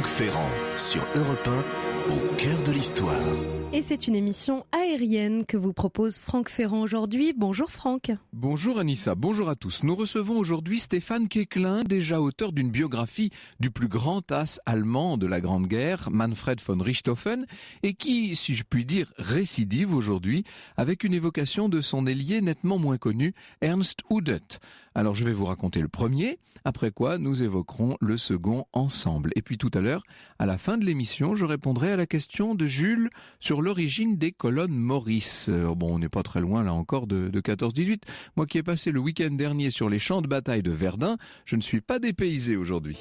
Ferrand, sur Europe 1, au cœur de l'histoire. Et c'est une émission aérienne que vous propose Franck Ferrand aujourd'hui. Bonjour Franck. Bonjour Anissa, bonjour à tous. Nous recevons aujourd'hui Stefan Kecklin, déjà auteur d'une biographie du plus grand as allemand de la Grande Guerre, Manfred von Richthofen, et qui, si je puis dire, récidive aujourd'hui avec une évocation de son ailier nettement moins connu, Ernst Udet. Alors je vais vous raconter le premier, après quoi nous évoquerons le second ensemble. Et puis tout à l'heure, à la fin de l'émission, je répondrai à la question de Jules sur l'origine des colonnes Maurice. Bon, on n'est pas très loin là encore de 14-18. Moi qui ai passé le week-end dernier sur les champs de bataille de Verdun, je ne suis pas dépaysé aujourd'hui.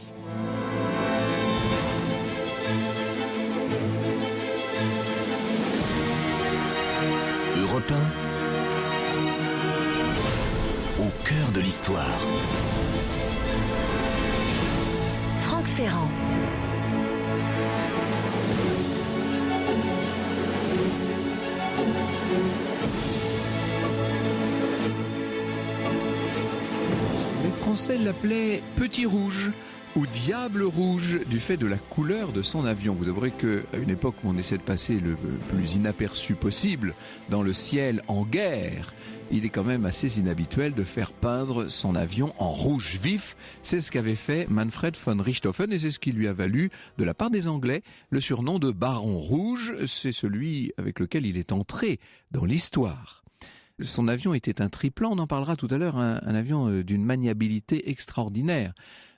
Europe 1, au cœur de l'histoire. Franck Ferrand. Les Français l'appelaient Petit Rouge ou Diable Rouge du fait de la couleur de son avion. Vous avouerez qu'à une époque où on essaie de passer le plus inaperçu possible dans le ciel en guerre, il est quand même assez inhabituel de faire peindre son avion en rouge vif. C'est ce qu'avait fait Manfred von Richthofen et c'est ce qui lui a valu, de la part des Anglais, le surnom de Baron Rouge. C'est celui avec lequel il est entré dans l'histoire. Son avion était un triplan, on en parlera tout à l'heure, un avion d'une maniabilité extraordinaire.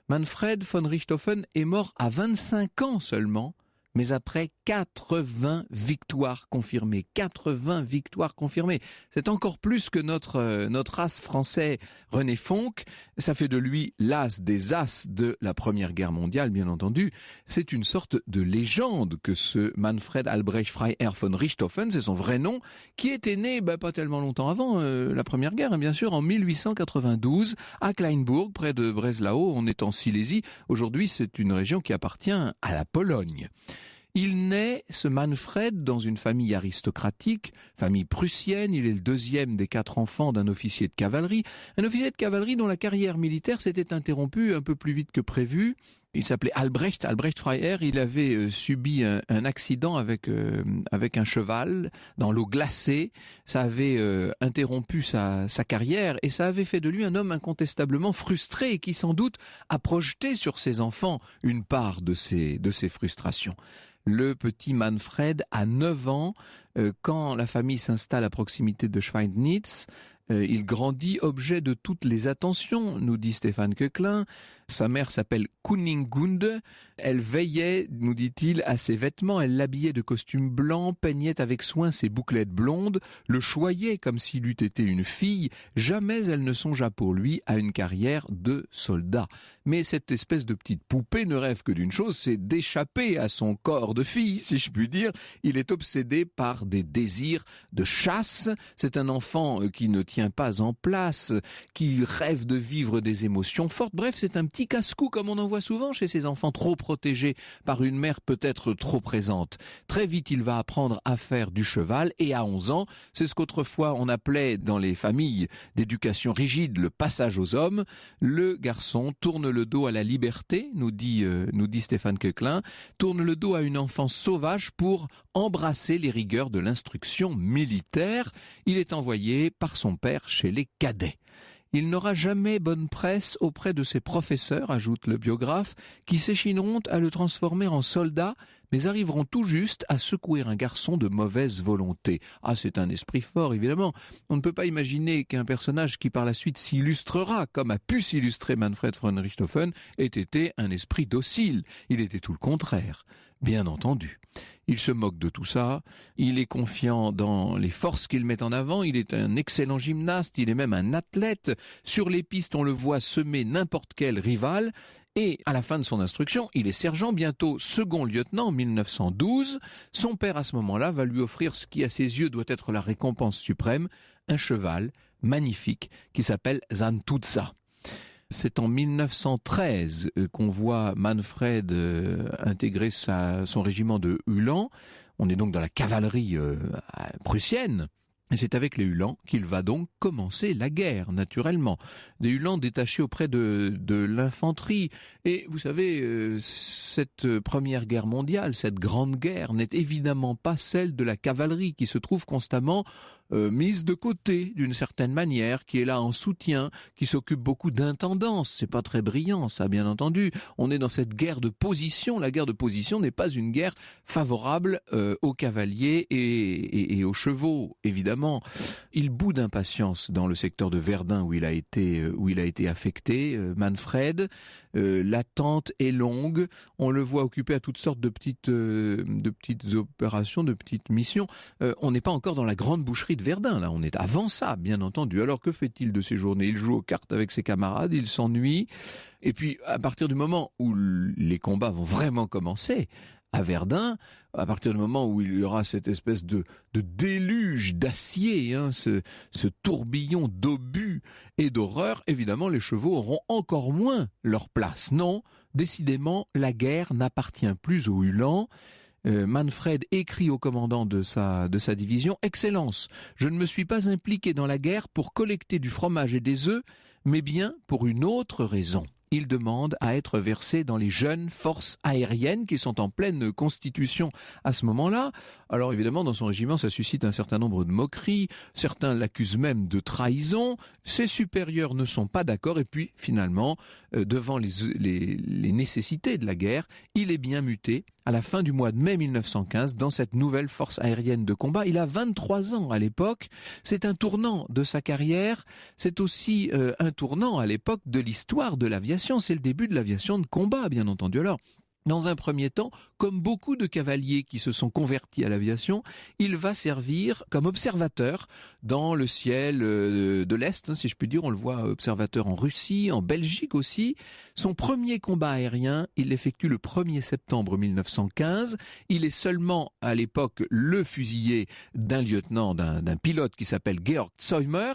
Manfred von Richthofen est mort à 25 ans seulement, mais après 80 victoires confirmées. 80 victoires confirmées. C'est encore plus que notre as français René Fonck. Ça fait de lui l'as des as de la Première Guerre mondiale, bien entendu. C'est une sorte de légende que ce Manfred Albrecht Freiherr von Richthofen, c'est son vrai nom, qui était né pas tellement longtemps avant la Première Guerre, bien sûr, en 1892, à Kleinburg, près de Breslau. On est en Silésie. Aujourd'hui, c'est une région qui appartient à la Pologne. Il naît, ce Manfred, dans une famille aristocratique, famille prussienne. Il est le deuxième des 4 enfants d'un officier de cavalerie. Un officier de cavalerie dont la carrière militaire s'était interrompue un peu plus vite que prévu. Il s'appelait Albrecht Freiherr. Il avait subi un accident avec un cheval dans l'eau glacée. Ça avait interrompu sa carrière et ça avait fait de lui un homme incontestablement frustré et qui sans doute a projeté sur ses enfants une part de ses frustrations. Le petit Manfred a 9 ans quand la famille s'installe à proximité de Schweidnitz. Il grandit objet de toutes les attentions, nous dit Stefan Kecklin. Sa mère s'appelle Kunigunde. Elle veillait, nous dit-il, à ses vêtements. Elle l'habillait de costume blanc, peignait avec soin ses bouclettes blondes, le choyait comme s'il eût été une fille. Jamais elle ne songea pour lui à une carrière de soldat. Mais cette espèce de petite poupée ne rêve que d'une chose, c'est d'échapper à son corps de fille, si je puis dire. Il est obsédé par des désirs de chasse. C'est un enfant qui ne tient pas en place, qui rêve de vivre des émotions fortes. Bref, c'est un petit casse-cou comme on en voit souvent chez ces enfants trop protégés par une mère peut-être trop présente. Très vite, il va apprendre à faire du cheval et à 11 ans, c'est ce qu'autrefois on appelait dans les familles d'éducation rigide le passage aux hommes. Le garçon tourne le dos à la liberté, nous dit Stefan Kecklin, tourne le dos à une enfance sauvage pour embrasser les rigueurs de l'instruction militaire. Il est envoyé par son père chez les cadets. Il n'aura jamais bonne presse auprès de ses professeurs, ajoute le biographe, qui s'échineront à le transformer en soldat, mais arriveront tout juste à secouer un garçon de mauvaise volonté. Ah, c'est un esprit fort, évidemment. On ne peut pas imaginer qu'un personnage qui par la suite s'illustrera, comme a pu s'illustrer Manfred von Richthofen, ait été un esprit docile. Il était tout le contraire, bien entendu. Il se moque de tout ça, il est confiant dans les forces qu'il met en avant, il est un excellent gymnaste, il est même un athlète. Sur les pistes, on le voit semer n'importe quel rival. Et à la fin de son instruction, il est sergent, bientôt second lieutenant en 1912. Son père, à ce moment-là, va lui offrir ce qui, à ses yeux, doit être la récompense suprême, un cheval magnifique qui s'appelle Santuzza. C'est en 1913 qu'on voit Manfred intégrer son régiment de Uhlans. On est donc dans la cavalerie prussienne. Et c'est avec les Uhlans qu'il va donc commencer la guerre, naturellement. Des Uhlans détachés auprès de l'infanterie. Et vous savez, cette première guerre mondiale, cette grande guerre, n'est évidemment pas celle de la cavalerie qui se trouve constamment mise de côté d'une certaine manière, qui est là en soutien, qui s'occupe beaucoup d'intendance. C'est pas très brillant, ça, bien entendu. On est dans cette guerre de position. La guerre de position n'est pas une guerre favorable aux cavaliers et aux chevaux, évidemment. Il bout d'impatience dans le secteur de Verdun où il a été affecté, Manfred. L'attente est longue. On le voit occupé à toutes sortes de petites opérations, de petites missions. On n'est pas encore dans la grande boucherie de Verdun, là. On est avant ça, bien entendu. Alors que fait-il de ses journées? Il joue aux cartes avec ses camarades, il s'ennuie. Et puis, à partir du moment où les combats vont vraiment commencer, à Verdun, à partir du moment où il y aura cette espèce de déluge d'acier, ce tourbillon d'obus et d'horreur, évidemment les chevaux auront encore moins leur place. Non, décidément, la guerre n'appartient plus aux Uhlans. Manfred écrit au commandant de sa division: « Excellence, je ne me suis pas impliqué dans la guerre pour collecter du fromage et des œufs, mais bien pour une autre raison. » Il demande à être versé dans les jeunes forces aériennes qui sont en pleine constitution à ce moment-là. Alors évidemment, dans son régiment, ça suscite un certain nombre de moqueries. Certains l'accusent même de trahison. Ses supérieurs ne sont pas d'accord. Et puis, finalement, devant les nécessités de la guerre, il est bien muté à la fin du mois de mai 1915 dans cette nouvelle force aérienne de combat. Il a 23 ans à l'époque. C'est un tournant de sa carrière. C'est aussi un tournant à l'époque de l'histoire de l'aviation. C'est le début de l'aviation de combat, bien entendu. Alors, dans un premier temps, comme beaucoup de cavaliers qui se sont convertis à l'aviation, il va servir comme observateur dans le ciel de l'Est, si je puis dire. On le voit observateur en Russie, en Belgique aussi. Son premier combat aérien, il l'effectue le 1er septembre 1915. Il est seulement, à l'époque, le fusillé d'un lieutenant, d'un pilote qui s'appelle Georg Zeumer.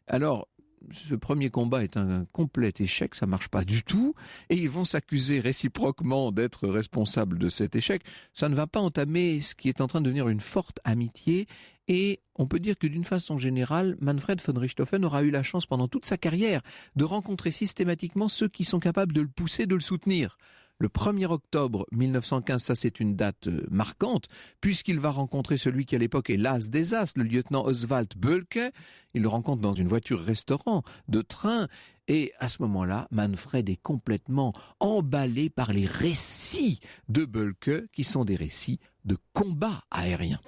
Alors, ce premier combat est un complet échec, ça marche pas du tout, et ils vont s'accuser réciproquement d'être responsables de cet échec. Ça ne va pas entamer ce qui est en train de devenir une forte amitié, et on peut dire que d'une façon générale, Manfred von Richthofen aura eu la chance pendant toute sa carrière de rencontrer systématiquement ceux qui sont capables de le pousser, de le soutenir. Le 1er octobre 1915, ça c'est une date marquante, puisqu'il va rencontrer celui qui à l'époque est l'as des as, le lieutenant Oswald Bölke. Il le rencontre dans une voiture-restaurant de train. Et à ce moment-là, Manfred est complètement emballé par les récits de Bölke, qui sont des récits de combat aérien.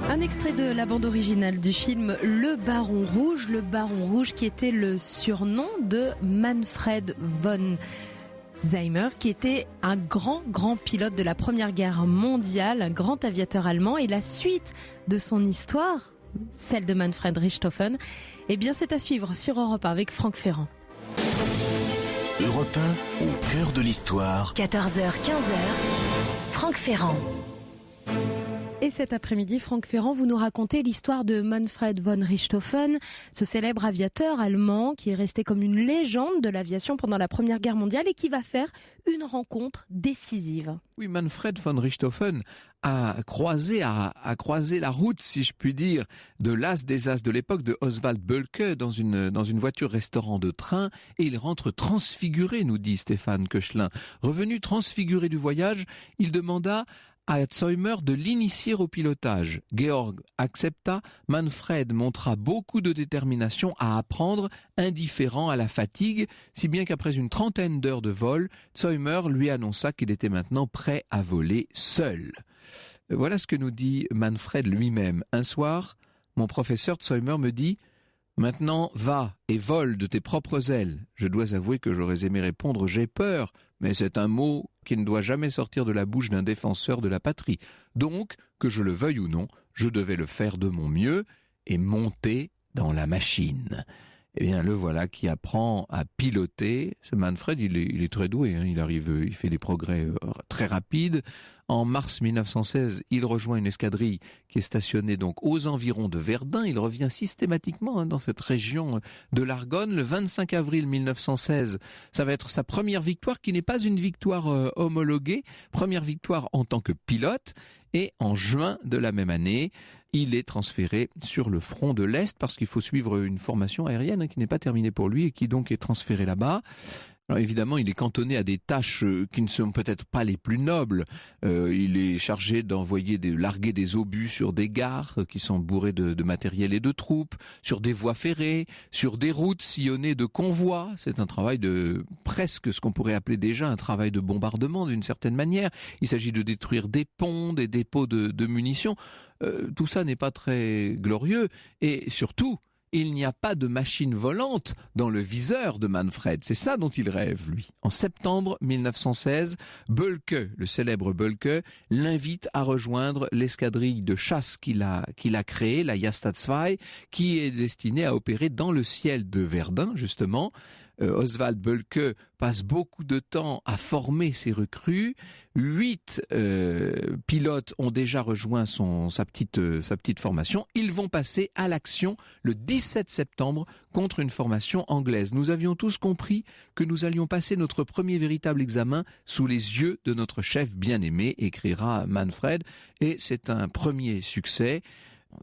Un extrait de la bande originale du film Le Baron Rouge qui était le surnom de Manfred von Zeumer, qui était un grand pilote de la Première Guerre mondiale, un grand aviateur allemand. Et la suite de son histoire, celle de Manfred Richthofen, eh bien c'est à suivre sur Europe 1 avec Franck Ferrand. Europe 1, au cœur de l'histoire. 14h-15h, Franck Ferrand. Et cet après-midi, Franck Ferrand, vous nous racontez l'histoire de Manfred von Richthofen, ce célèbre aviateur allemand qui est resté comme une légende de l'aviation pendant la Première Guerre mondiale et qui va faire une rencontre décisive. Oui, Manfred von Richthofen a croisé la route, si je puis dire, de l'as des as de l'époque, de Oswald Bölke, dans une voiture-restaurant de train, et il rentre transfiguré, nous dit Stéphane Koechlin. Revenu transfiguré du voyage, il demanda à Zeumer de l'initier au pilotage. Georg accepta. Manfred montra beaucoup de détermination à apprendre, indifférent à la fatigue, si bien qu'après une 30aine d'heures de vol, Zeumer lui annonça qu'il était maintenant prêt à voler seul. Voilà ce que nous dit Manfred lui-même. Un soir, mon professeur Zäumer me dit « Maintenant, va et vole de tes propres ailes ». Je dois avouer que j'aurais aimé répondre « J'ai peur », mais c'est un mot qui ne doit jamais sortir de la bouche d'un défenseur de la patrie. Donc, que je le veuille ou non, je devais le faire de mon mieux et monter dans la machine. Eh bien, le voilà qui apprend à piloter. Ce Manfred, il est très doué, hein. Il fait des progrès très rapides. En mars 1916, il rejoint une escadrille qui est stationnée donc aux environs de Verdun. Il revient systématiquement dans cette région de l'Argonne. Le 25 avril 1916, ça va être sa première victoire, qui n'est pas une victoire homologuée, première victoire en tant que pilote. Et en juin de la même année, il est transféré sur le front de l'Est parce qu'il faut suivre une formation aérienne qui n'est pas terminée pour lui et qui donc est transférée là-bas. Alors évidemment, il est cantonné à des tâches qui ne sont peut-être pas les plus nobles. Il est chargé larguer des obus sur des gares qui sont bourrées de matériel et de troupes, sur des voies ferrées, sur des routes sillonnées de convois. C'est un travail de presque ce qu'on pourrait appeler déjà un travail de bombardement d'une certaine manière. Il s'agit de détruire des ponts, des dépôts de munitions. Tout ça n'est pas très glorieux et surtout, il n'y a pas de machine volante dans le viseur de Manfred. C'est ça dont il rêve, lui. En septembre 1916, Bölke, le célèbre Bölke, l'invite à rejoindre l'escadrille de chasse qu'il a créée, la Jasta II, qui est destinée à opérer dans le ciel de Verdun, justement. Oswald Bölke passe beaucoup de temps à former ses recrues. 8 pilotes ont déjà rejoint sa petite formation. Ils vont passer à l'action le 17 septembre contre une formation anglaise. Nous avions tous compris que nous allions passer notre premier véritable examen sous les yeux de notre chef bien-aimé, écrira Manfred. Et c'est un premier succès.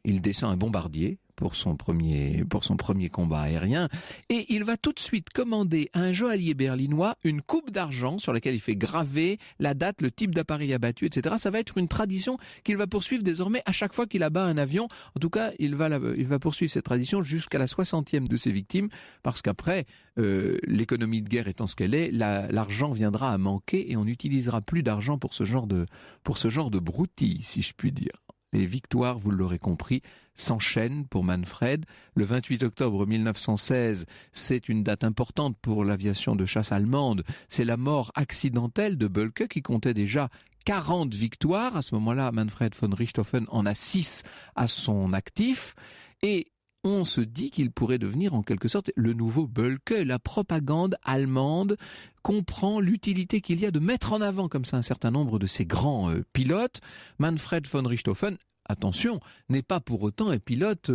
Il descend un bombardier pour son premier combat aérien et il va tout de suite commander à un joaillier berlinois une coupe d'argent sur laquelle il fait graver la date, le type d'appareil abattu, etc. Ça va être une tradition qu'il va poursuivre désormais à chaque fois qu'il abat un avion. En tout cas, il va poursuivre cette tradition jusqu'à la 60e de ses victimes parce qu'après, l'économie de guerre étant ce qu'elle est, l'argent viendra à manquer et on n'utilisera plus d'argent pour ce genre de broutilles, si je puis dire. Les victoires, vous l'aurez compris, s'enchaînent pour Manfred. Le 28 octobre 1916, c'est une date importante pour l'aviation de chasse allemande. C'est la mort accidentelle de Bölke qui comptait déjà 40 victoires. À ce moment-là, Manfred von Richthofen en a 6 à son actif. Et on se dit qu'il pourrait devenir en quelque sorte le nouveau Bölke. La propagande allemande comprend l'utilité qu'il y a de mettre en avant comme ça un certain nombre de ces grands pilotes. Manfred von Richthofen, attention, n'est pas pour autant un pilote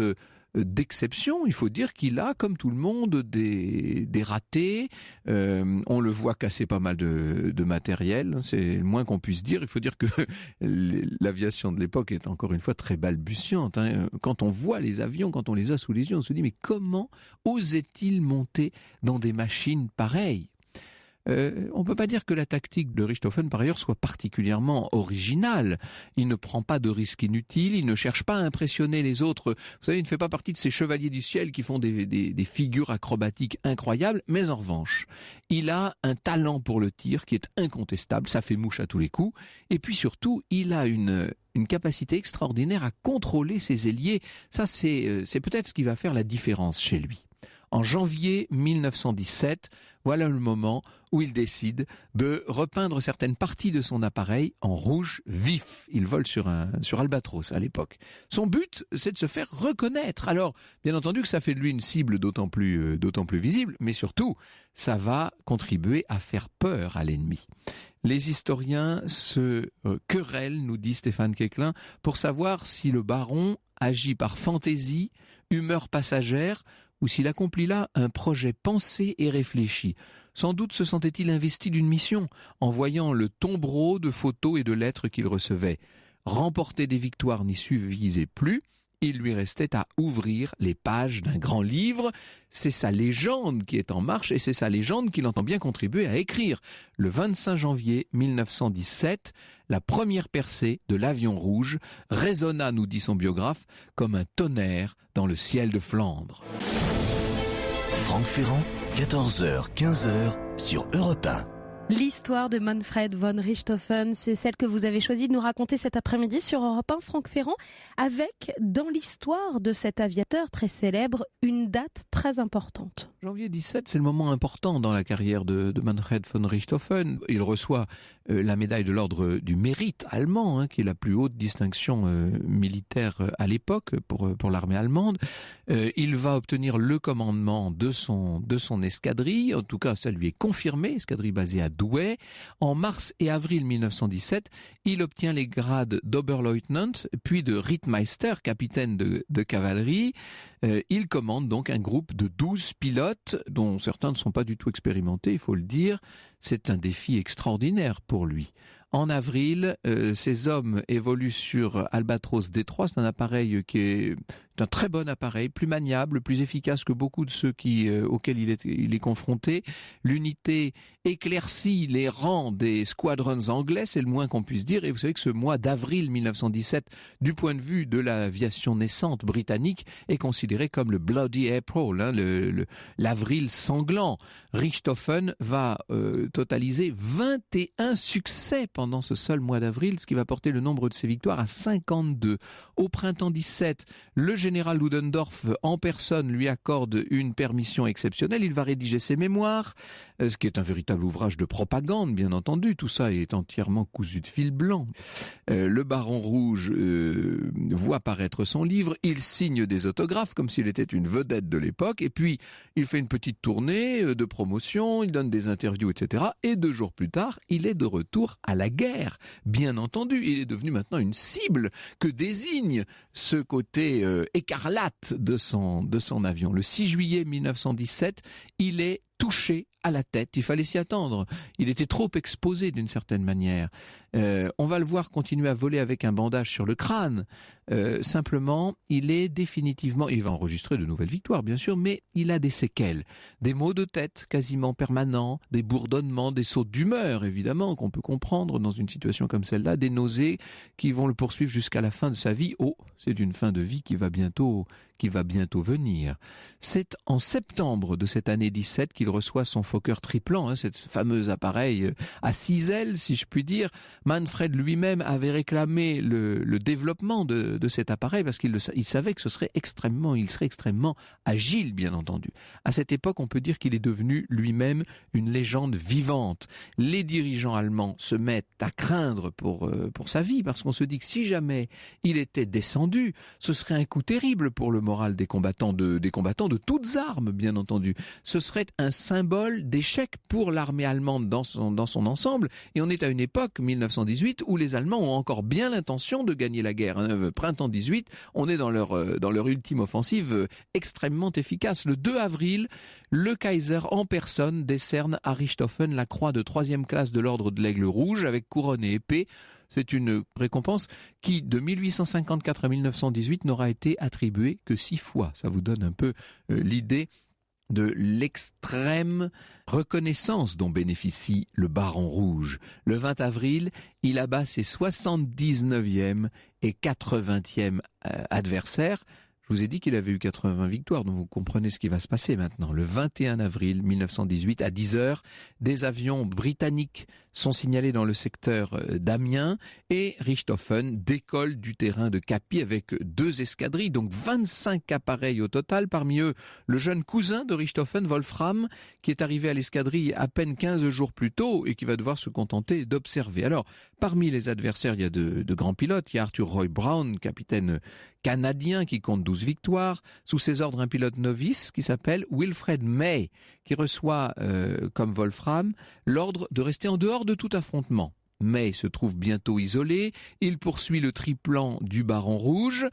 d'exception. Il faut dire qu'il a, comme tout le monde, des ratés. On le voit casser pas mal de matériel. C'est le moins qu'on puisse dire. Il faut dire que l'aviation de l'époque est encore une fois très balbutiante. Quand on voit les avions, quand on les a sous les yeux, on se dit mais comment osait-il monter dans des machines pareilles ? On ne peut pas dire que la tactique de Richthofen, par ailleurs, soit particulièrement originale. Il ne prend pas de risques inutiles, il ne cherche pas à impressionner les autres. Vous savez, il ne fait pas partie de ces chevaliers du ciel qui font des figures acrobatiques incroyables, mais en revanche, il a un talent pour le tir qui est incontestable, ça fait mouche à tous les coups, et puis surtout, il a une capacité extraordinaire à contrôler ses ailiers. Ça, c'est peut-être ce qui va faire la différence chez lui. En janvier 1917, voilà le moment où il décide de repeindre certaines parties de son appareil en rouge vif. Il vole sur Albatros à l'époque. Son but, c'est de se faire reconnaître. Alors, bien entendu que ça fait de lui une cible d'autant plus visible, mais surtout, ça va contribuer à faire peur à l'ennemi. Les historiens se querellent, nous dit Stéphane Quéclin, pour savoir si le baron agit par fantaisie, humeur passagère, ou s'il accomplit là un projet pensé et réfléchi. Sans doute se sentait-il investi d'une mission, en voyant le tombereau de photos et de lettres qu'il recevait. Remporter des victoires n'y suffisait plus, il lui restait à ouvrir les pages d'un grand livre. C'est sa légende qui est en marche et c'est sa légende qu'il entend bien contribuer à écrire. Le 25 janvier 1917, la première percée de l'avion rouge résonna, nous dit son biographe, comme un tonnerre dans le ciel de Flandre. Franck Ferrand, 14h, 15h sur Europe 1. L'histoire de Manfred von Richthofen, c'est celle que vous avez choisi de nous raconter cet après-midi sur Europe 1, Franck Ferrand, avec, dans l'histoire de cet aviateur très célèbre, une date très importante. Janvier 17, c'est le moment important dans la carrière de Manfred von Richthofen. Il reçoit la médaille de l'ordre du mérite allemand, qui est la plus haute distinction militaire à l'époque pour l'armée allemande. Il va obtenir le commandement de son escadrille, en tout cas ça lui est confirmé, escadrille basée à Douai. En mars et avril 1917, il obtient les grades d'Oberleutnant, puis de Rittmeister, capitaine de cavalerie. Il commande donc un groupe de 12 pilotes, dont certains ne sont pas du tout expérimentés, il faut le dire. C'est un défi extraordinaire pour lui. En avril, ces hommes évoluent sur Albatros D3, c'est un appareil qui est un très bon appareil, plus maniable, plus efficace que beaucoup de ceux auxquels il est confronté. L'unité éclaircit les rangs des squadrons anglais, c'est le moins qu'on puisse dire. Et vous savez que ce mois d'avril 1917, du point de vue de l'aviation naissante britannique, est considéré comme le Bloody April, l'avril sanglant. Richthofen va totaliser 21 succès pendant ce seul mois d'avril, ce qui va porter le nombre de ses victoires à 52. Au printemps 17, le général Ludendorff en personne lui accorde une permission exceptionnelle. Il va rédiger ses mémoires, ce qui est un véritable ouvrage de propagande, bien entendu. Tout ça est entièrement cousu de fil blanc. Le Baron Rouge voit paraître son livre. Il signe des autographes comme s'il était une vedette de l'époque. Et puis, il fait une petite tournée de promotion, il donne des interviews, etc. Et 2 jours plus tard, il est de retour à la guerre. Bien entendu, il est devenu maintenant une cible que désigne ce côté écarlate de son avion. Le 6 juillet 1917, il est touché à la tête. Il fallait s'y attendre. Il était trop exposé d'une certaine manière. On va le voir continuer à voler avec un bandage sur le crâne. Simplement, il est définitivement... Il va enregistrer de nouvelles victoires, bien sûr, mais il a des séquelles. Des maux de tête quasiment permanents, des bourdonnements, des sautes d'humeur, évidemment, qu'on peut comprendre dans une situation comme celle-là, des nausées qui vont le poursuivre jusqu'à la fin de sa vie. Oh, c'est une fin de vie qui va bientôt venir. C'est en septembre de cette année 17 qu'il reçoit son Fokker triplan, cet fameux appareil à 6 ailes, si je puis dire. Manfred lui-même avait réclamé le développement de cet appareil parce qu'il savait que il serait extrêmement agile, bien entendu. À cette époque, on peut dire qu'il est devenu lui-même une légende vivante. Les dirigeants allemands se mettent à craindre pour sa vie parce qu'on se dit que si jamais il était descendu, ce serait un coup terrible pour le moral des combattants de toutes armes, bien entendu. Ce serait un symbole d'échec pour l'armée allemande dans son ensemble. Et on est à une époque, 1918, où les Allemands ont encore bien l'intention de gagner la guerre. Printemps 18, on est dans leur ultime offensive extrêmement efficace. Le 2 avril, le Kaiser en personne décerne à Richthofen la croix de 3e classe de l'ordre de l'Aigle Rouge avec couronne et épée. C'est une récompense qui, de 1854 à 1918, n'aura été attribuée que 6 fois. Ça vous donne un peu l'idée de l'extrême reconnaissance dont bénéficie le Baron Rouge. Le 20 avril, il abat ses 79e et 80e adversaires. Je vous ai dit qu'il avait eu 80 victoires, donc vous comprenez ce qui va se passer maintenant. Le 21 avril 1918, à 10h, des avions britanniques sont signalés dans le secteur d'Amiens et Richthofen décolle du terrain de Capi avec 2 escadrilles, donc 25 appareils au total. Parmi eux, le jeune cousin de Richthofen, Wolfram, qui est arrivé à l'escadrille à peine 15 jours plus tôt et qui va devoir se contenter d'observer. Alors, parmi les adversaires, il y a de grands pilotes. Il y a Arthur Roy Brown, capitaine canadien qui compte 12 victoires. Sous ses ordres, un pilote novice qui s'appelle Wilfred May, qui reçoit, comme Wolfram, l'ordre de rester en dehors de tout affrontement. May se trouve bientôt isolé, il poursuit le triplan du Baron Rouge.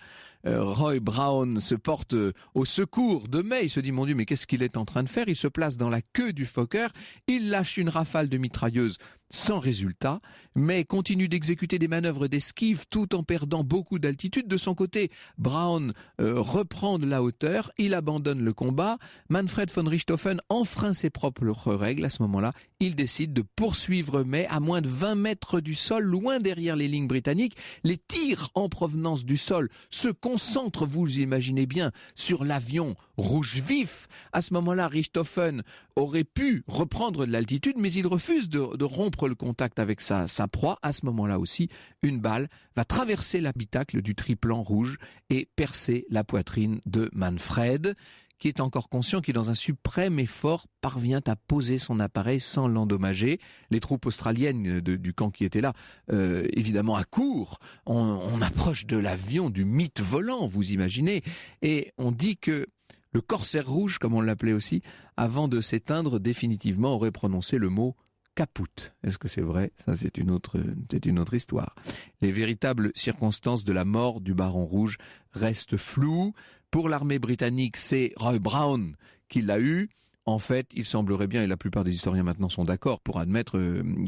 Roy Brown se porte au secours de May, il se dit mon Dieu mais qu'est-ce qu'il est en train de faire? Il se place dans la queue du Fokker, il lâche une rafale de mitrailleuse sans résultat, mais continue d'exécuter des manœuvres d'esquive tout en perdant beaucoup d'altitude. De son côté, Brown reprend de la hauteur, il abandonne le combat. Manfred von Richthofen enfreint ses propres règles. À ce moment-là, il décide de poursuivre May à moins de 20 mètres du sol, loin derrière les lignes britanniques. Les tirs en provenance du sol se concentrent concentre, vous imaginez bien, sur l'avion rouge vif. À ce moment-là, Richthofen aurait pu reprendre de l'altitude, mais il refuse de rompre le contact avec sa proie. À ce moment-là aussi, une balle va traverser l'habitacle du triplan rouge et percer la poitrine de Manfred, qui est encore conscient, qui dans un suprême effort parvient à poser son appareil sans l'endommager. Les troupes australiennes du camp qui étaient là, évidemment accourent. On approche de l'avion, du mythe volant, vous imaginez. Et on dit que le corsaire rouge, comme on l'appelait aussi, avant de s'éteindre définitivement, aurait prononcé le mot caput. Est-ce que c'est vrai? Ça, c'est une autre histoire. Les véritables circonstances de la mort du baron rouge restent floues. Pour l'armée britannique, c'est Roy Brown qui l'a eu. En fait, il semblerait bien, et la plupart des historiens maintenant sont d'accord pour admettre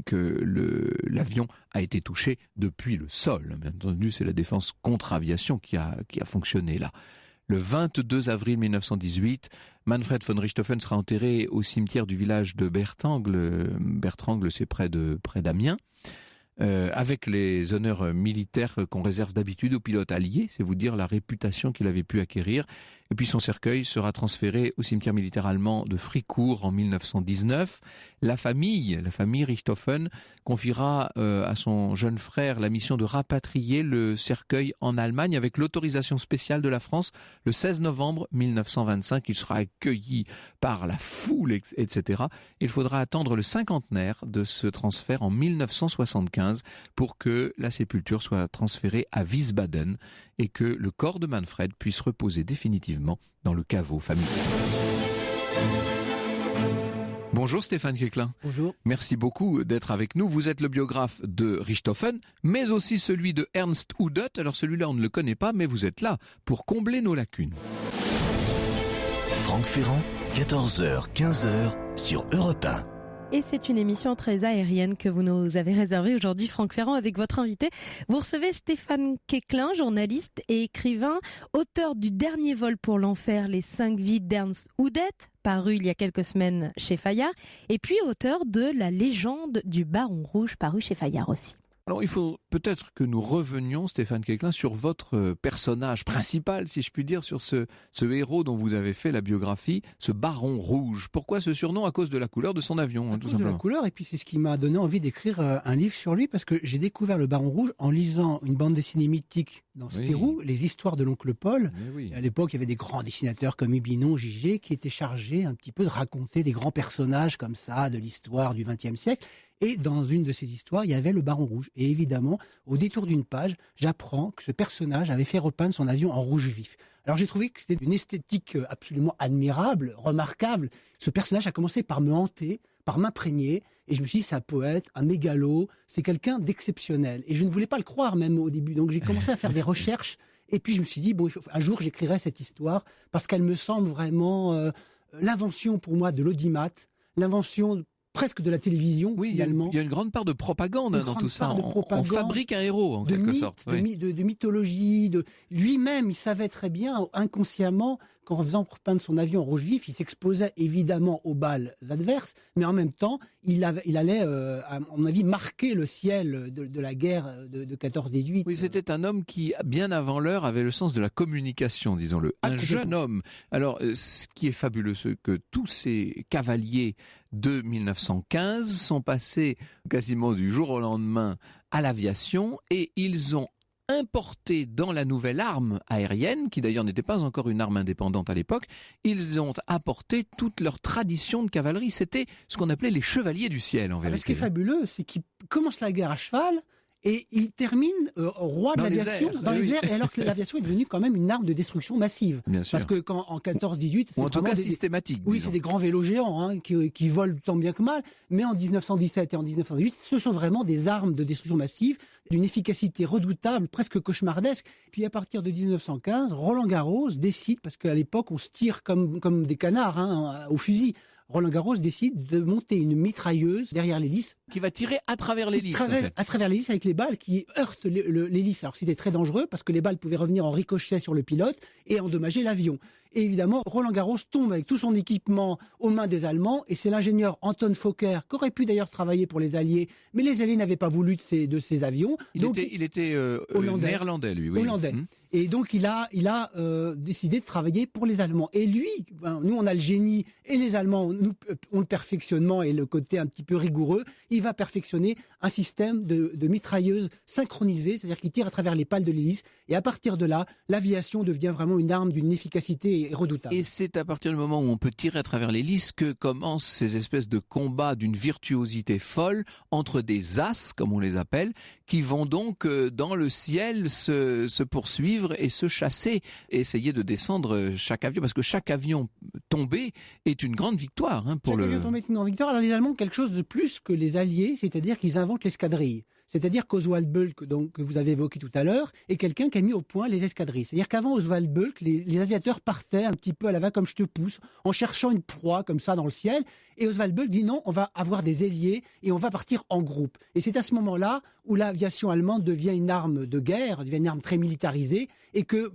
que l'avion a été touché depuis le sol. Bien entendu, c'est la défense contre-aviation qui a fonctionné là. Le 22 avril 1918, Manfred von Richthofen sera enterré au cimetière du village de Bertrangle. Bertrangle, c'est près d'Amiens. Avec les honneurs militaires qu'on réserve d'habitude aux pilotes alliés, c'est vous dire la réputation qu'il avait pu acquérir. Et puis son cercueil sera transféré au cimetière militaire allemand de Fricourt en 1919. La famille Richthofen confiera à son jeune frère la mission de rapatrier le cercueil en Allemagne avec l'autorisation spéciale de la France le 16 novembre 1925. Il sera accueilli par la foule, etc. Il faudra attendre le cinquantenaire de ce transfert en 1975 pour que la sépulture soit transférée à Wiesbaden et que le corps de Manfred puisse reposer définitivement dans le caveau familial. Bonjour Stéphane Quéclin. Bonjour. Merci beaucoup d'être avec nous. Vous êtes le biographe de Richthofen, mais aussi celui de Ernst Udet. Alors celui-là, on ne le connaît pas, mais vous êtes là pour combler nos lacunes. Franck Ferrand, 14h, 15h sur Europe 1. Et c'est une émission très aérienne que vous nous avez réservée aujourd'hui, Franck Ferrand, avec votre invité. Vous recevez Stéphane Quéclin, journaliste et écrivain, auteur du dernier vol pour l'enfer, Les 5 vies d'Ernst Udet, paru il y a quelques semaines chez Fayard, et puis auteur de La légende du Baron Rouge, paru chez Fayard aussi. Alors il faut peut-être que nous revenions, Stéphane Quéclin, sur votre personnage principal, si je puis dire, sur ce héros dont vous avez fait la biographie, ce Baron Rouge. Pourquoi ce surnom? À cause de la couleur de son avion, tout simplement. De la couleur, et puis c'est ce qui m'a donné envie d'écrire un livre sur lui, parce que j'ai découvert le Baron Rouge en lisant une bande dessinée mythique dans Spirou, Les histoires de l'oncle Paul. Oui. À l'époque, il y avait des grands dessinateurs comme Hubinon, Gigé, qui étaient chargés un petit peu de raconter des grands personnages comme ça, de l'histoire du XXe siècle. Et dans une de ces histoires, il y avait le Baron Rouge. Et évidemment, au détour d'une page, j'apprends que ce personnage avait fait repeindre son avion en rouge vif. Alors j'ai trouvé que c'était une esthétique absolument admirable, remarquable. Ce personnage a commencé par me hanter, par m'imprégner. Et je me suis dit, c'est un poète, un mégalo, c'est quelqu'un d'exceptionnel. Et je ne voulais pas le croire même au début. Donc j'ai commencé à faire des recherches. Et puis je me suis dit, bon, un jour j'écrirai cette histoire parce qu'elle me semble vraiment l'invention pour moi de l'audimat, l'invention presque de la télévision, finalement. Il y a une grande part de propagande dans tout ça. On fabrique un héros, en quelque sorte. De mythologie. Lui-même, il savait très bien, inconsciemment, qu'en faisant peindre son avion en rouge vif, il s'exposait évidemment aux balles adverses, mais en même temps, il allait, à mon avis, marquer le ciel de la guerre de 14-18. Oui, c'était un homme qui, bien avant l'heure, avait le sens de la communication, disons-le. Un jeune homme. Alors, ce qui est fabuleux, c'est que tous ces cavaliers de 1915 sont passés quasiment du jour au lendemain à l'aviation et ils ont importé dans la nouvelle arme aérienne, qui d'ailleurs n'était pas encore une arme indépendante à l'époque, ils ont apporté toute leur tradition de cavalerie. C'était ce qu'on appelait les chevaliers du ciel, en vérité. Ce qui est fabuleux, c'est qu'ils commencent la guerre à cheval et il termine roi de l'aviation dans les airs, et alors que l'aviation est devenue quand même une arme de destruction massive. Bien sûr. Parce que en 14-18, c'est en tout cas systématique. Oui, c'est des grands vélos géants qui volent tant bien que mal, mais en 1917 et en 1918, ce sont vraiment des armes de destruction massive, d'une efficacité redoutable, presque cauchemardesque. Puis à partir de 1915, Roland Garros décide, parce qu'à l'époque on se tire comme des canards au fusil, Roland Garros décide de monter une mitrailleuse derrière l'hélice. Qui va tirer à travers l'hélice, à travers l'hélice avec les balles qui heurtent l'hélice. Alors c'était très dangereux parce que les balles pouvaient revenir en ricochet sur le pilote et endommager l'avion. Et évidemment, Roland Garros tombe avec tout son équipement aux mains des Allemands. Et c'est l'ingénieur Anton Fokker, qui aurait pu d'ailleurs travailler pour les Alliés, mais les Alliés n'avaient pas voulu de ces avions. Il était néerlandais, lui. Oui. Hollandais. Et donc il a décidé de travailler pour les Allemands. Et lui, nous on a le génie et les Allemands ont le perfectionnement et le côté un petit peu rigoureux. Il va perfectionner un système de mitrailleuses synchronisées, c'est-à-dire qu'il tire à travers les pales de l'hélice. Et à partir de là, l'aviation devient vraiment une arme d'une efficacité redoutable. Et c'est à partir du moment où on peut tirer à travers l'hélice que commencent ces espèces de combats d'une virtuosité folle entre des as, comme on les appelle, qui vont donc dans le ciel se poursuivre et se chasser, et essayer de descendre chaque avion, parce que chaque avion tombé est une grande victoire. Chaque avion tombé est une grande victoire. Alors les Allemands ont quelque chose de plus que les Alliés, c'est-à-dire qu'ils inventent l'escadrille. C'est-à-dire qu'Oswald Bölk, que vous avez évoqué tout à l'heure, est quelqu'un qui a mis au point les escadrilles. C'est-à-dire qu'avant Oswald Bölk, les aviateurs partaient un petit peu à la va comme je te pousse, en cherchant une proie comme ça dans le ciel. Et Oswald Bölk dit non, on va avoir des ailiers et on va partir en groupe. Et c'est à ce moment-là où l'aviation allemande devient une arme de guerre, devient une arme très militarisée, et que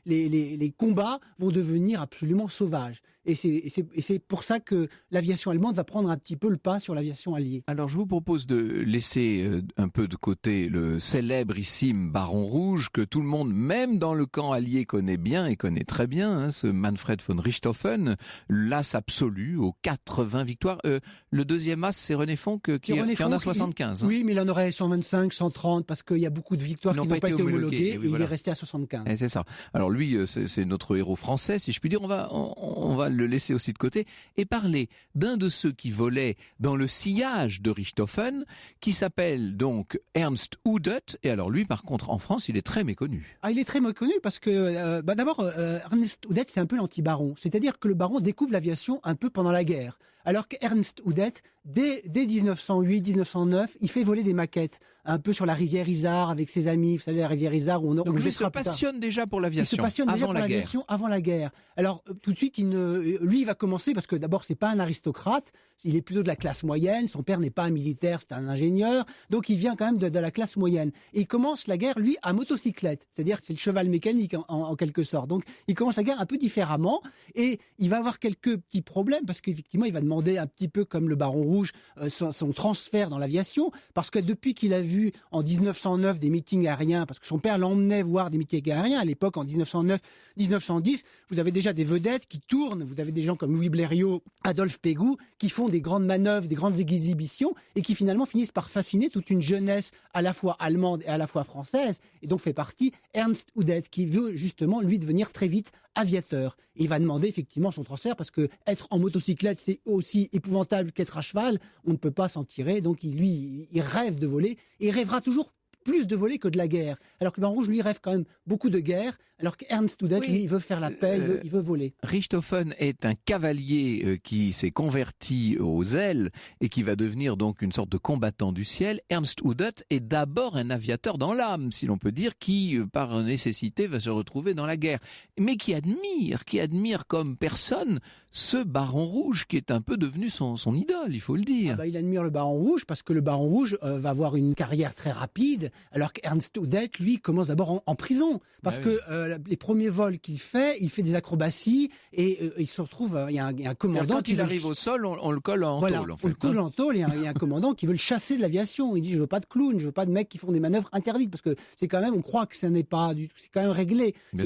les combats vont devenir absolument sauvages. Et c'est pour ça que l'aviation allemande va prendre un petit peu le pas sur l'aviation alliée. Alors je vous propose de laisser un peu de côté le célébrissime Baron Rouge que tout le monde, même dans le camp allié, connaît bien et connaît très bien, ce Manfred von Richthofen, l'as absolu aux 80 victoires. Le deuxième as, c'est René Fonck qui en a 75. Oui, mais il en aurait 125, 130 parce qu'il y a beaucoup de victoires qui n'ont pas été homologuées et voilà. Il est resté à 75. Et c'est ça. Alors lui, c'est notre héros français, si je puis dire. On va le laisser aussi de côté et parler d'un de ceux qui volaient dans le sillage de Richthofen, qui s'appelle donc Ernst Udet. Et alors lui, par contre, en France, il est très méconnu. Il est très méconnu parce que d'abord, Ernst Udet, c'est un peu l'anti-baron. C'est-à-dire que le baron découvre l'aviation un peu pendant la guerre. Alors qu'Ernst Udet, dès 1908-1909, il fait voler des maquettes, un peu sur la rivière Isar avec ses amis. Vous savez, la rivière Isar où on donc lui se passionne déjà pour l'aviation. Il se passionne déjà pour l'aviation avant la guerre. Alors tout de suite, lui, il va commencer parce que d'abord, c'est pas un aristocrate. Il est plutôt de la classe moyenne. Son père n'est pas un militaire, c'est un ingénieur. Donc il vient quand même de la classe moyenne. Et il commence la guerre, lui, à motocyclette. C'est-à-dire que c'est le cheval mécanique en quelque sorte. Donc il commence la guerre un peu différemment. Et il va avoir quelques petits problèmes parce qu'effectivement, il va demander un petit peu comme le Baron Rouge son transfert dans l'aviation. Parce que depuis qu'il a vu en 1909 des meetings aériens, parce que son père l'emmenait voir des meetings aériens à l'époque en 1909-1910, vous avez déjà des vedettes qui tournent. Vous avez des gens comme Louis Blériot, Adolphe Pégoud, qui font des grandes manœuvres, des grandes exhibitions et qui finalement finissent par fasciner toute une jeunesse à la fois allemande et à la fois française. Et donc fait partie Ernst Udet qui veut justement lui devenir très vite aviateur. Et il va demander effectivement son transfert parce que être en motocyclette c'est aussi épouvantable qu'être à cheval. On ne peut pas s'en tirer. Donc il rêve de voler et il rêvera toujours plus de voler que de la guerre. Alors que le Baron Rouge, lui, rêve quand même beaucoup de guerre, alors qu'Ernst Udet, lui, il veut faire la paix, il veut voler. Richthofen est un cavalier qui s'est converti aux ailes et qui va devenir donc une sorte de combattant du ciel. Ernst Udet est d'abord un aviateur dans l'âme, si l'on peut dire, qui, par nécessité, va se retrouver dans la guerre. Mais qui admire comme personne ce Baron Rouge qui est un peu devenu son idole, il faut le dire. Il admire le Baron Rouge parce que le Baron Rouge va avoir une carrière très rapide, alors qu'Ernst Udet, lui, commence d'abord en prison. Parce que les premiers vols qu'il fait, il fait des acrobaties et il se retrouve, il y a un commandant quand il arrive au sol, on le colle en tôle. En fait, on le colle en tôle, il y a un commandant qui veut le chasser de l'aviation. Il dit, je veux pas de clowns, je veux pas de mecs qui font des manœuvres interdites, parce que c'est quand même, on croit que ça n'est pas du tout, c'est quand même réglé. Il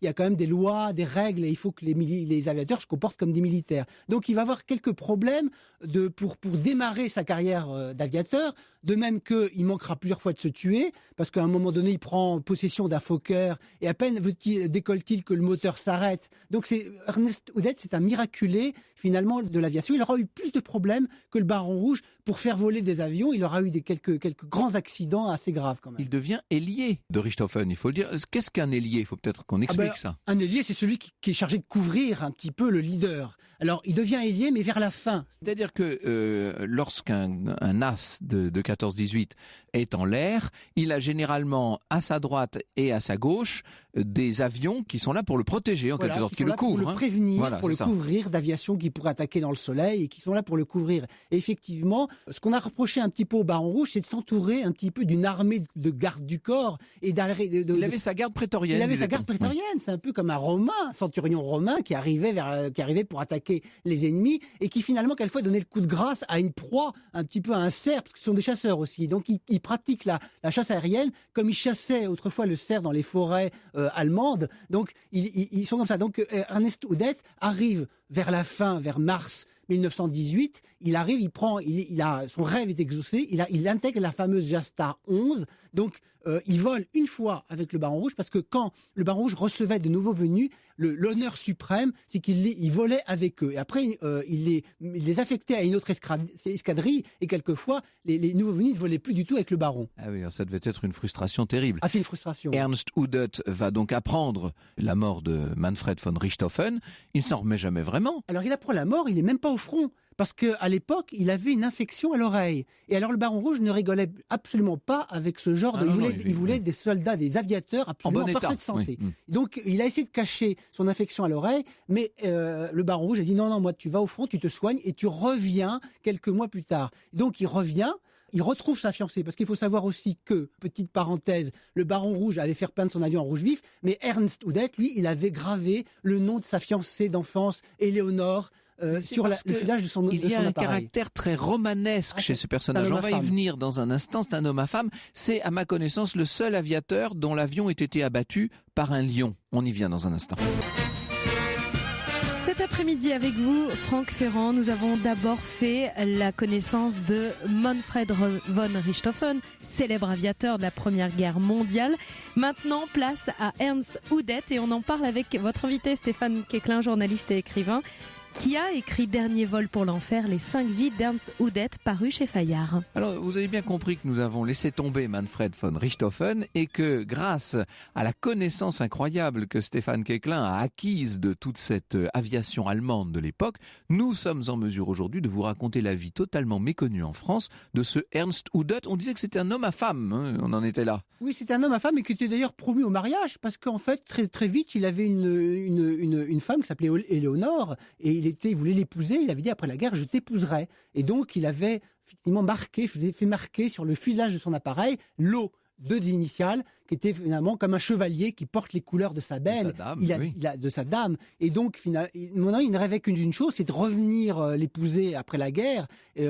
y a quand même des lois, des règles, et il faut que les aviateurs se comportent comme des militaires. Donc il va avoir quelques problèmes pour démarrer sa carrière d'aviateur, de même qu'il manquera plusieurs fois de se tuer, parce qu'à un moment donné, il prend possession d'un Fokker, et à peine décolle-t-il que le moteur s'arrête. Donc Ernst Udet, c'est un miraculé, finalement, de l'aviation. Il aura eu plus de problèmes que le Baron Rouge pour faire voler des avions. Il aura eu quelques grands accidents assez graves, quand même. Il devient ailier de Richthofen, il faut le dire. Qu'est-ce qu'un ailier ? Il faut peut-être qu'on explique ça. Un ailier, c'est celui qui est chargé de couvrir un petit peu le leader. Alors, il devient ailier, mais vers la fin. C'est-à-dire que lorsqu'un as de 14-18 est en l'air, il a généralement à sa droite et à sa gauche des avions qui sont là pour le protéger, en quelque sorte, qui le couvrent. Pour le prévenir, pour le couvrir d'aviation qui pourrait attaquer dans le soleil et qui sont là pour le couvrir. Et effectivement, Ce qu'on a reproché un petit peu au Baron Rouge, c'est de s'entourer un petit peu d'une armée de gardes du corps et Il avait sa garde prétorienne. Il avait sa garde prétorienne. Oui. C'est un peu comme un Romain, un centurion romain qui arrivait pour attaquer les ennemis et qui finalement quelquefois donnait le coup de grâce à une proie, un petit peu à un cerf, parce que ce sont des chasseurs aussi. Donc ils pratiquent la chasse aérienne comme ils chassaient autrefois le cerf dans les forêts allemandes. Donc ils sont comme ça. Donc Ernst Udet arrive vers la fin, vers mars 1918, il arrive, son rêve est exaucé, il intègre la fameuse Jasta 11, donc il vole une fois avec le Baron Rouge, parce que quand le Baron Rouge recevait de nouveaux venus, l'honneur suprême, c'est qu'il volait avec eux. Et après, il les affectait à une autre escadrille, et quelquefois, les nouveaux venus ne volaient plus du tout avec le Baron. Ah oui, ça devait être une frustration terrible. Ah, c'est une frustration. Ernst Udet va donc apprendre la mort de Manfred von Richthofen. Il ne s'en remet jamais vraiment. Alors, il apprend la mort, il n'est même pas au front. Parce qu'à l'époque, il avait une infection à l'oreille. Et alors le Baron Rouge ne rigolait absolument pas avec ce genre de... Il voulait des soldats, des aviateurs absolument en parfaite santé. Oui. Donc il a essayé de cacher son infection à l'oreille, mais le Baron Rouge a dit non, moi tu vas au front, tu te soignes et tu reviens quelques mois plus tard. Donc il revient. Il retrouve sa fiancée, parce qu'il faut savoir aussi que, petite parenthèse, le Baron Rouge avait fait peindre son avion en rouge vif, mais Ernst Udet, lui, il avait gravé le nom de sa fiancée d'enfance, Éléonore, sur le fusillage de son appareil. Il y a un caractère très romanesque chez ce personnage. On va y venir dans un instant. C'est un homme à femme. C'est, à ma connaissance, le seul aviateur dont l'avion ait été abattu par un lion. On y vient dans un instant. Cet après-midi avec vous, Franck Ferrand, nous avons d'abord fait la connaissance de Manfred von Richthofen, célèbre aviateur de la Première Guerre mondiale. Maintenant, place à Ernst Udet et on en parle avec votre invité Stéphane Quéclin, journaliste et écrivain, qui a écrit Dernier vol pour l'enfer, les 5 vies d'Ernst Udet, paru chez Fayard. Alors, vous avez bien compris que nous avons laissé tomber Manfred von Richthofen et que grâce à la connaissance incroyable que Stéphane Quéclin a acquise de toute cette aviation allemande de l'époque, nous sommes en mesure aujourd'hui de vous raconter la vie totalement méconnue en France de ce Ernst Udet. On disait que c'était un homme à femme, hein, on en était là. Oui, c'était un homme à femme et qui était d'ailleurs promu au mariage parce qu'en fait, très, très vite, il avait une femme qui s'appelait Éléonore et il voulait l'épouser, il avait dit après la guerre, je t'épouserai. Et donc, il avait effectivement fait marquer sur le fuselage de son appareil l'eau, 2 initiales, qui était finalement comme un chevalier qui porte les couleurs de sa benne, de sa dame. Et donc, finalement, il ne rêvait qu'une chose, c'est de revenir l'épouser après la guerre.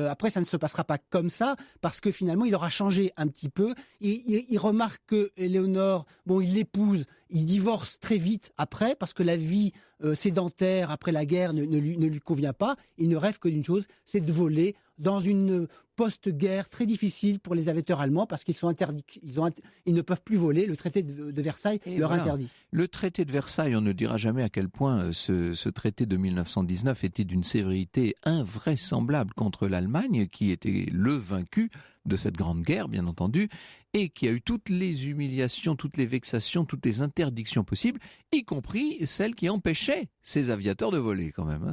Après, ça ne se passera pas comme ça, parce que finalement, il aura changé un petit peu. Il remarque que Éléonore, il l'épouse, il divorce très vite après, parce que la vie sédentaire après la guerre ne lui convient pas. Il ne rêve que d'une chose, c'est de voler dans une post-guerre très difficile pour les aviateurs allemands, parce qu'ils sont interdits, ils ne peuvent plus voler. Le traité de Versailles leur interdit. Le traité de Versailles, on ne dira jamais à quel point ce traité de 1919 était d'une sévérité invraisemblable contre l'Allemagne, qui était le vaincu de cette grande guerre, bien entendu, et qui a eu toutes les humiliations, toutes les vexations, toutes les interdictions possibles, y compris celles qui empêchaient ces aviateurs de voler quand même.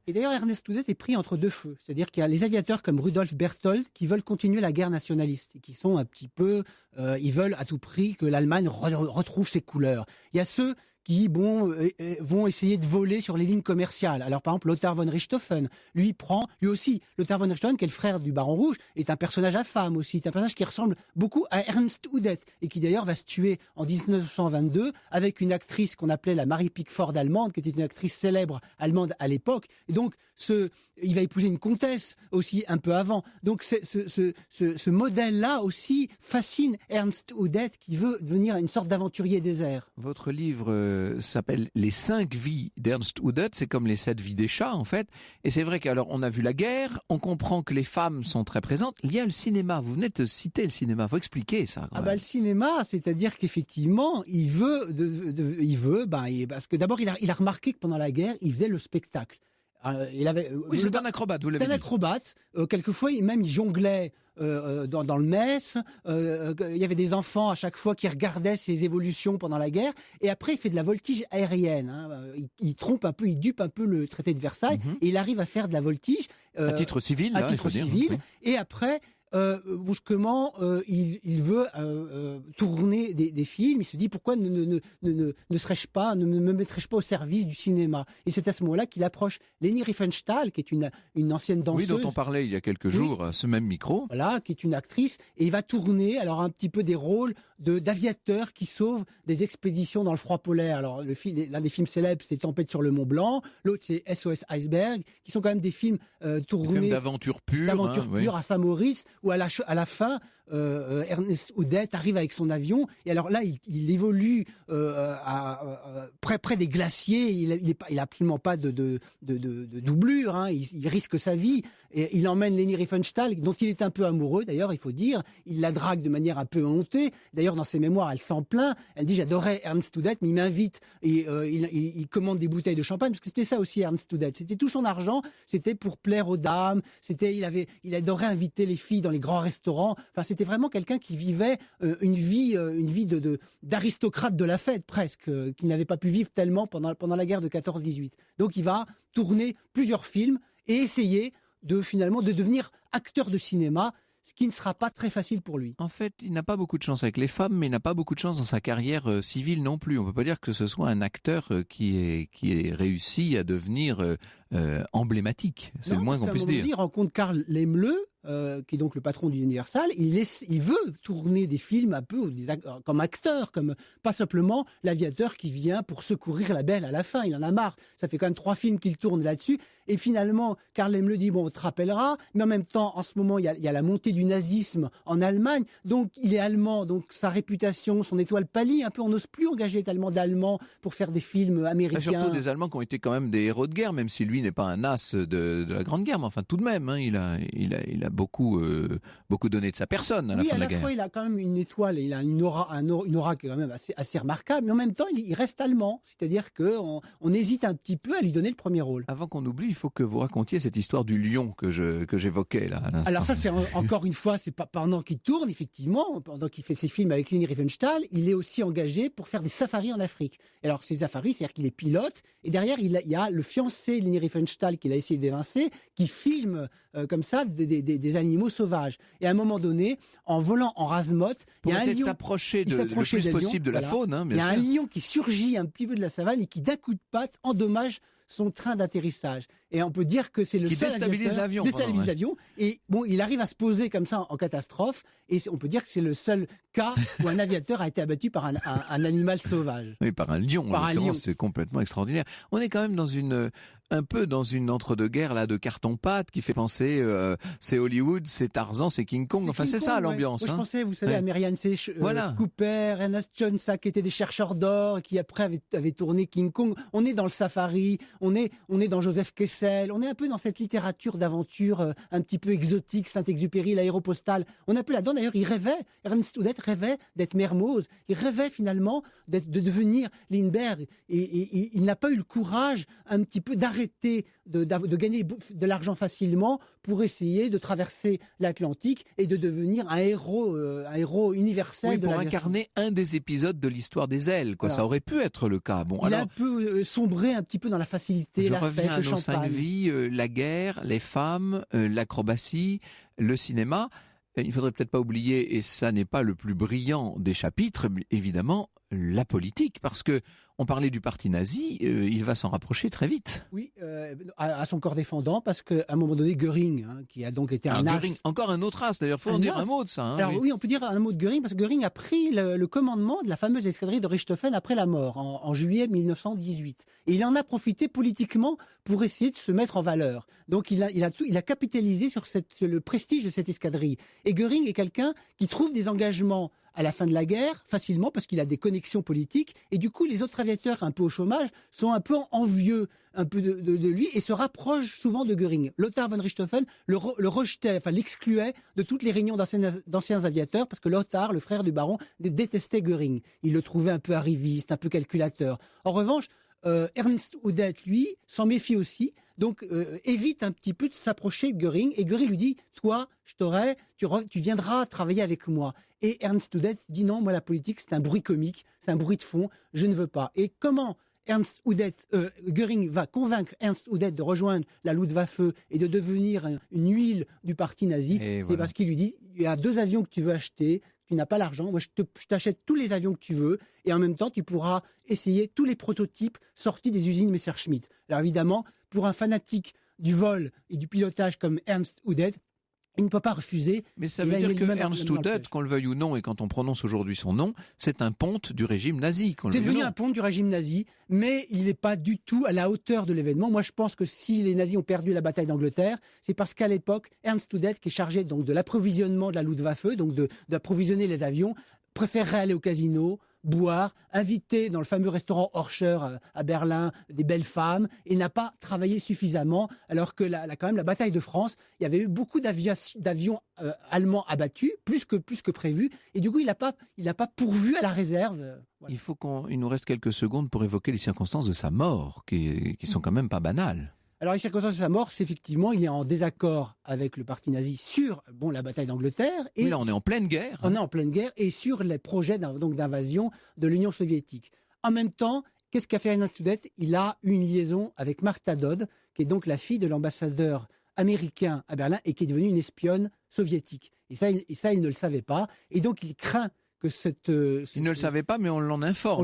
Et d'ailleurs, Ernst Udet est pris entre deux feux. C'est-à-dire qu'il y a les aviateurs comme Rudolf Berthold qui veulent continuer la guerre nationaliste et qui sont un petit peu... ils veulent à tout prix que l'Allemagne retrouve ses couleurs. Il y a ceux qui vont essayer de voler sur les lignes commerciales. Alors par exemple, Lothar von Richthofen, lui aussi, Lothar von Richthofen, qui est le frère du Baron Rouge, est un personnage à femme aussi, c'est un personnage qui ressemble beaucoup à Ernst Udet, et qui d'ailleurs va se tuer en 1922 avec une actrice qu'on appelait la Mary Pickford allemande, qui était une actrice célèbre allemande à l'époque, et donc il va épouser une comtesse aussi un peu avant. Donc ce modèle-là aussi fascine Ernst Udet, qui veut devenir une sorte d'aventurier désert. Votre livre s'appelle Les 5 vies d'Ernst Udet, c'est comme les 7 vies des chats en fait, et c'est vrai qu'alors on a vu la guerre, on comprend que les femmes sont très présentes, il y a le cinéma, vous venez de citer le cinéma, faut expliquer ça. Le cinéma, c'est-à-dire qu'effectivement il veut, parce que d'abord il a remarqué que pendant la guerre il faisait le spectacle. C'est un acrobate, vous l'avez dit. C'est un acrobate. Quelquefois, il jonglait dans le mess. Il y avait des enfants à chaque fois qui regardaient ses évolutions pendant la guerre. Et après, il fait de la voltige aérienne. Il trompe un peu, il dupe un peu le traité de Versailles. Et il arrive à faire de la voltige. À titre civil. À titre civil. Et après... brusquement, il veut tourner des films. Il se dit pourquoi ne serais-je pas, ne me mettrais-je pas au service du cinéma? Et c'est à ce moment-là qu'il approche Leni Riefenstahl, qui est une ancienne danseuse. Oui, dont on parlait il y a quelques jours à ce même micro. Voilà, qui est une actrice, et il va tourner alors un petit peu des rôles d'aviateurs qui sauvent des expéditions dans le froid polaire. Alors l'un des films célèbres, c'est Tempête sur le Mont Blanc, l'autre c'est SOS Iceberg, qui sont quand même des films tournés d'aventure pure, à Saint-Maurice, où à la fin, Ernest Udet arrive avec son avion, et alors là il évolue près des glaciers. Il a absolument pas de doublure, hein. Il risque sa vie, et il emmène Leni Riefenstahl, dont il est un peu amoureux d'ailleurs, il faut dire. Il la drague de manière un peu hontée. D'ailleurs, dans ses mémoires, elle s'en plaint. Elle dit: j'adorais Ernst Udet, mais il m'invite et il commande des bouteilles de champagne, parce que c'était ça aussi Ernst Udet. C'était tout son argent, c'était pour plaire aux dames. Il adorait inviter les filles dans les grands restaurants. Enfin, c'était vraiment quelqu'un qui vivait une vie d'aristocrate de la fête presque, qu'il n'avait pas pu vivre tellement pendant la guerre de 14-18. Donc, il va tourner plusieurs films et essayer finalement de devenir acteur de cinéma, ce qui ne sera pas très facile pour lui. En fait, il n'a pas beaucoup de chance avec les femmes, mais il n'a pas beaucoup de chance dans sa carrière civile non plus. On ne peut pas dire que ce soit un acteur qui ait réussi à devenir emblématique. C'est le moins qu'on puisse dire. Il rencontre Karl Laemmle, qui est donc le patron d'Universal. Il veut tourner des films un peu comme acteur, comme pas simplement l'aviateur qui vient pour secourir la belle à la fin. Il en a marre. Ça fait quand même 3 films qu'il tourne là-dessus. Et finalement, Karl Laemmle dit: bon, on te rappellera. Mais en même temps, en ce moment, il y a la montée du nazisme en Allemagne. Donc, il est allemand. Donc, sa réputation, son étoile pâlit un peu. On n'ose plus engager tellement d'Allemands pour faire des films américains. Et surtout des Allemands qui ont été quand même des héros de guerre, même si lui n'est pas un as de la Grande Guerre. Mais enfin, tout de même, hein, il a beaucoup donné de sa personne à la fin de la guerre. À la fois, il a quand même une étoile, il a une aura qui est quand même assez remarquable, mais en même temps, il reste allemand. C'est-à-dire qu'on hésite un petit peu à lui donner le premier rôle. Avant qu'on oublie, il faut que vous racontiez cette histoire du lion que j'évoquais là à l'instant. Alors ça, c'est encore une fois, c'est pas pendant qu'il tourne, effectivement, pendant qu'il fait ses films avec Leni Riefenstahl, il est aussi engagé pour faire des safaris en Afrique. Et alors, ces safaris, c'est-à-dire qu'il est pilote, et derrière, il y a le fiancé de Leni Riefenstahl qu'il a essayé d'évincer, qui filme comme ça des animaux sauvages. Et à un moment donné, en volant en rase-motte, il y a un lion de s'approcher le plus possible de la faune. Hein, il y a un lion qui surgit un petit peu de la savane et qui, d'un coup de patte, endommage son train d'atterrissage. Et on peut dire que c'est le seul déstabilise l'avion. Déstabilise l'avion. Et bon, il arrive à se poser comme ça en catastrophe. Et on peut dire que c'est le seul cas où un aviateur a été abattu par un animal sauvage. Oui, par un lion. C'est complètement extraordinaire. On est quand même un peu dans une entre-deux-guerres là de carton-pâte qui fait penser c'est Hollywood, c'est Tarzan, c'est King Kong. Enfin, c'est ça l'ambiance. Moi, je pensais, vous savez, à Marianne Cooper, Ernest Johnson, qui étaient des chercheurs d'or et qui après avaient tourné King Kong. On est dans le safari, on est dans Joseph Kessel, on est un peu dans cette littérature d'aventure un petit peu exotique, Saint-Exupéry, l'Aéropostale. On est un peu là-dedans. D'ailleurs, Ernst Udet rêvait d'être Mermoz. Il rêvait finalement de devenir Lindbergh. Et il n'a pas eu le courage un petit peu d'arrêter de gagner de l'argent facilement pour essayer de traverser l'Atlantique et de devenir un héros universel de l'aviation. Pour incarner un des épisodes de l'histoire des ailes. Voilà. Ça aurait pu être le cas. Bon, il a un peu sombré un petit peu dans la facilité, la fête, le champagne. Je reviens à nos 5 vies, la guerre, les femmes, l'acrobatie, le cinéma. Il ne faudrait peut-être pas oublier, et ça n'est pas le plus brillant des chapitres, évidemment, la politique, parce que on parlait du parti nazi, il va s'en rapprocher très vite. Oui, à son corps défendant, parce qu'à un moment donné, Göring, qui a donc été un as... Göring, encore un autre as, d'ailleurs, il faut en dire un mot de ça. Alors oui, on peut dire un mot de Göring, parce que Göring a pris le commandement de la fameuse escadrille de Richthofen après la mort, en juillet 1918. Et il en a profité politiquement pour essayer de se mettre en valeur. Donc il a capitalisé sur le prestige de cette escadrille. Et Göring est quelqu'un qui trouve des engagements à la fin de la guerre, facilement, parce qu'il a des connexions politiques, et du coup, les autres aviateurs un peu au chômage sont un peu envieux un peu de lui, et se rapprochent souvent de Göring. Lothar von Richthofen le rejetait, enfin l'excluait de toutes les réunions d'anciens aviateurs, parce que Lothar, le frère du baron, détestait Göring. Il le trouvait un peu arriviste, un peu calculateur. En revanche, Ernst Udet, lui, s'en méfie aussi, donc évite un petit peu de s'approcher de Göring, et Göring lui dit: toi, tu viendras travailler avec moi. Et Ernst Udet dit: non, moi la politique c'est un bruit comique, c'est un bruit de fond, je ne veux pas. Et comment Göring va convaincre Ernst Udet de rejoindre la Luftwaffe et de devenir une huile du parti nazi, c'est parce qu'il lui dit, il y a 2 avions que tu veux acheter, tu n'as pas l'argent, moi je t'achète tous les avions que tu veux, et en même temps tu pourras essayer tous les prototypes sortis des usines Messerschmitt. Alors évidemment, pour un fanatique du vol et du pilotage comme Ernst Udet, il ne peut pas refuser. Mais ça veut dire que Ernst Udet, qu'on le veuille ou non, et quand on prononce aujourd'hui son nom, c'est un ponte du régime nazi. C'est devenu un ponte du régime nazi, mais il n'est pas du tout à la hauteur de l'événement. Moi, je pense que si les nazis ont perdu la bataille d'Angleterre, c'est parce qu'à l'époque, Ernst Udet, qui est chargé donc de l'approvisionnement de la Luftwaffe, donc d'approvisionner les avions, préférerait aller au casino, boire, inviter dans le fameux restaurant Horscher à Berlin des belles femmes, et n'a pas travaillé suffisamment, alors que quand même la bataille de France, il y avait eu beaucoup d'avions allemands abattus, plus que prévu, et du coup il n'a pas pourvu à la réserve. Voilà. Il nous reste quelques secondes pour évoquer les circonstances de sa mort, qui sont quand même pas banales. Alors les circonstances de sa mort, c'est effectivement, il est en désaccord avec le parti nazi sur la bataille d'Angleterre. Et oui, là on est en pleine guerre. On est en pleine guerre et sur les projets d'invasion de l'Union soviétique. En même temps, qu'est-ce qu'a fait Ernst Udet ? Il a une liaison avec Martha Dodd, qui est donc la fille de l'ambassadeur américain à Berlin et qui est devenue une espionne soviétique. Et ça, il ne le savait pas. Et donc il craint que il ne le savait pas, mais on l'en informe.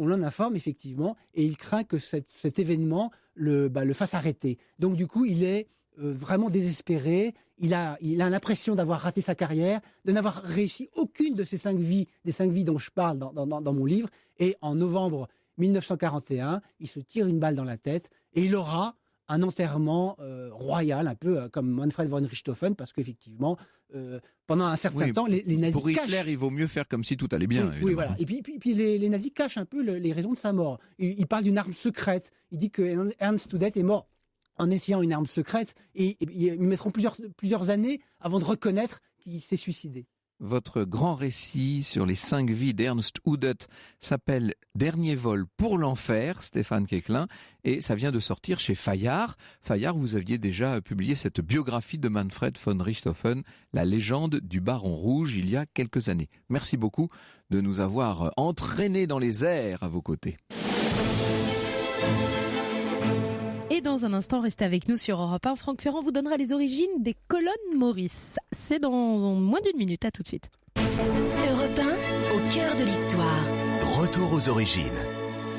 On l'en informe effectivement, et il craint que cet événement le fasse arrêter. Donc du coup, il est vraiment désespéré. Il a l'impression d'avoir raté sa carrière, de n'avoir réussi aucune de ces 5 vies, des 5 vies dont je parle dans mon livre. Et en novembre 1941, il se tire une balle dans la tête et il aura un enterrement royal, un peu comme Manfred von Richthofen, parce qu'effectivement, pendant un certain temps, les nazis pour Hitler, cachent... il vaut mieux faire comme si tout allait bien. Oui, voilà. Et puis les nazis cachent un peu les raisons de sa mort. Il parle d'une arme secrète. Il dit que Ernst Udet est mort en essayant une arme secrète, et ils mettront plusieurs années avant de reconnaître qu'il s'est suicidé. Votre grand récit sur les 5 vies d'Ernst Udet s'appelle « Dernier vol pour l'enfer », Stéphane Quéclin, et ça vient de sortir chez Fayard. Fayard, vous aviez déjà publié cette biographie de Manfred von Richthofen, la légende du Baron Rouge, il y a quelques années. Merci beaucoup de nous avoir entraînés dans les airs à vos côtés. Et dans un instant, restez avec nous sur Europe 1. Franck Ferrand vous donnera les origines des colonnes Maurice. C'est dans moins d'1 minute. À tout de suite. Europe 1, au cœur de l'histoire. Retour aux origines.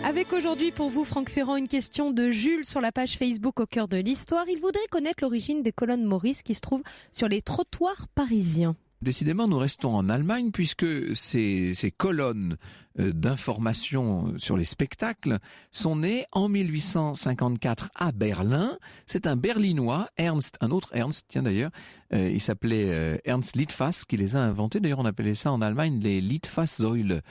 Avec aujourd'hui pour vous, Franck Ferrand, une question de Jules sur la page Facebook au cœur de l'histoire. Il voudrait connaître l'origine des colonnes Maurice qui se trouvent sur les trottoirs parisiens. Décidément, nous restons en Allemagne puisque ces colonnes d'information sur les spectacles sont nées en 1854 à Berlin. C'est un Berlinois, un autre Ernst, tiens d'ailleurs, il s'appelait Ernst Litfaß, qui les a inventés. D'ailleurs, on appelait ça en Allemagne les Litfaßsäule.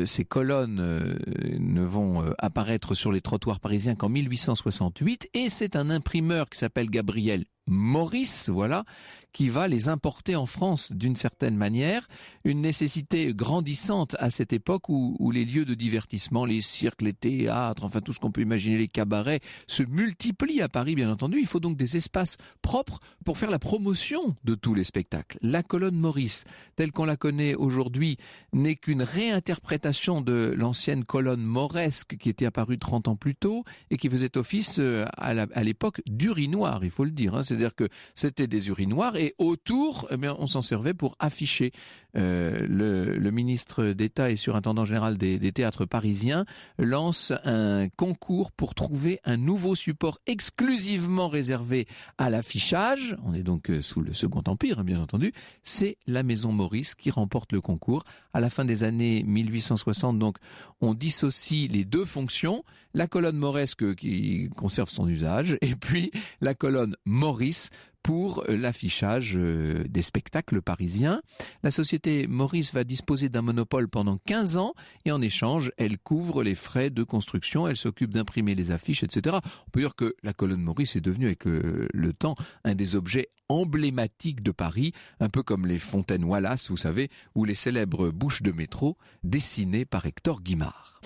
Ces colonnes ne vont apparaître sur les trottoirs parisiens qu'en 1868, et c'est un imprimeur qui s'appelle Gabriel Maurice, voilà, qui va les importer en France d'une certaine manière. Une nécessité grandissante à cette époque où les lieux de divertissement, les cirques, les théâtres, enfin tout ce qu'on peut imaginer, les cabarets, se multiplient à Paris, bien entendu. Il faut donc des espaces propres pour faire la promotion de tous les spectacles. La colonne Maurice, telle qu'on la connaît aujourd'hui, n'est qu'une réinterprétation de l'ancienne colonne mauresque qui était apparue 30 ans plus tôt et qui faisait office à l'époque d'urinoir, il faut le dire. C'est-à-dire que c'était des urinoirs et autour, on s'en servait pour afficher. Le ministre d'État et surintendant général des théâtres parisiens lance un concours pour trouver un nouveau support exclusivement réservé à l'affichage. On est donc sous le Second Empire, bien entendu. C'est la Maison Maurice qui remporte le concours. À la fin des années 1860, donc, on dissocie les 2 fonctions. La colonne mauresque qui conserve son usage et puis la colonne Maurice pour l'affichage des spectacles parisiens. La société Maurice va disposer d'un monopole pendant 15 ans et en échange, elle couvre les frais de construction, elle s'occupe d'imprimer les affiches, etc. On peut dire que la colonne Maurice est devenue avec le temps un des objets emblématiques de Paris, un peu comme les fontaines Wallace, vous savez, ou les célèbres bouches de métro dessinées par Hector Guimard.